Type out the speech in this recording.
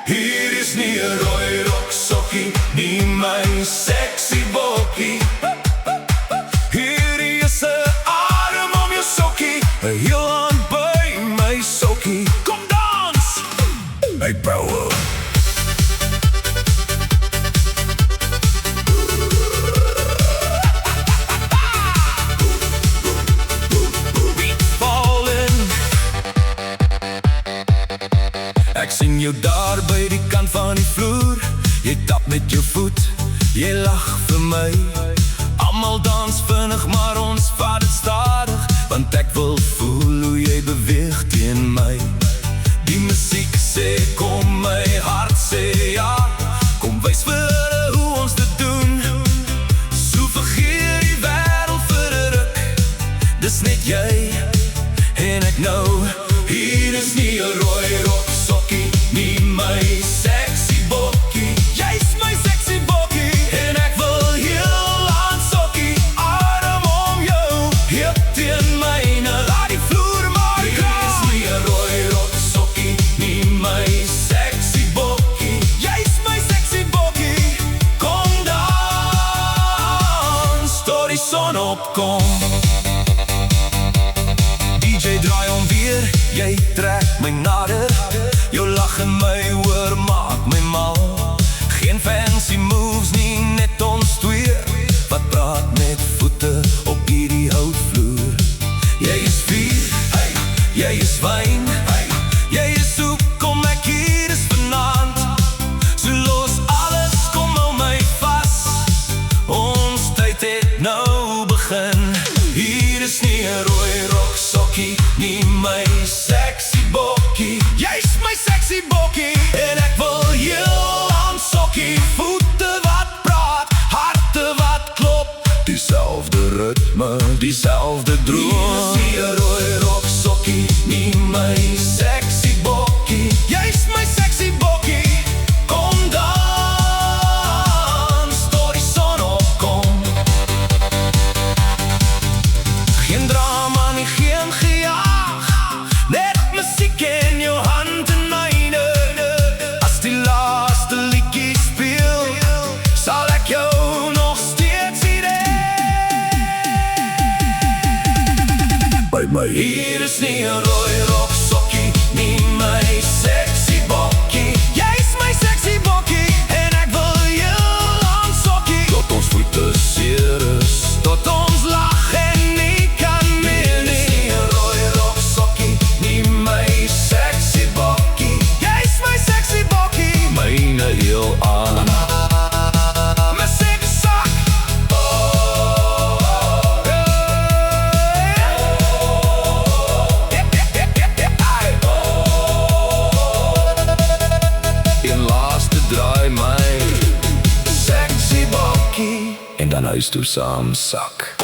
Hier is nie 'n rooi roksokkie, nie my sexy bokkie. Hier is 'n arm om jou sokkie, 'n heel hand by my sokkie. Kom dans! Hey brouwer. Ek sien jou daar by die kant van die vloer. Jy tap met jou voet, jy lag vir my. Almal dans vinnig, maar ons vat dit stadig, want ek wil voel hoe jy beweeg teen my. Die musiek sê kom, my hart sê ja. Kom wys vir hulle hoe ons dit doen. So vergeet die wêreld vir 'n ruk. Dis net jy en ek nou. Hier is nie 'n rooi roksokkie, nie my sexy bokkie. Jy's my sexy bokkie en ek wil heel aan sokkie. Arm om jou, hier teen myne, laat die vloer maar kraak. Hier is nie 'n rooi roksokkie, nie my sexy bokkie. Jy's my sexy bokkie. Kom dans, tot die son opkom. DJ draai om weer, jy trek my nader. Jou lach in my oor maak my mal. Geen fancy moves nie, net ons twee. Wat praat met voete op hierdie houtvloer. Jy is vuur, hey, jy is wyn, hey, jy is soep, kom ek hier is vanaand. So los alles, kom hou my vas. Ons tyd het nou begin. Hier is nie 'n rooi roksokkie, nie my sexy bokkie. Jy's my sexy bokkie en ek wil heel aan sokkie. Voete wat praat, harte wat klop. Dieselfde ritme, dieselfde droom. Hier is nie 'n rooi roksokkie, nie my sexy bokkie. Jy's my sexy bokkie. Kom dans, tot die son opkom. Geen drama nie, geen gejaag. Net musiek in jou hand en myne. As die laaste liedjie speel, sal ek jou nog steeds by my. Hier is nie 'n rooi roksokkie, nie my sexy bokkie. Jy's my sexy bokkie en ek wil heel aan sokkie. Tot ons voete seer is, tot ons lag en nie kan meer nie. Hier is nie 'n rooi roksokkie, nie my sexy bokkie. Jy's my sexy bokkie. Myne heel aan. My sexy sak. Een laaste draai my sexy bokkie en dan huis toe saam sak.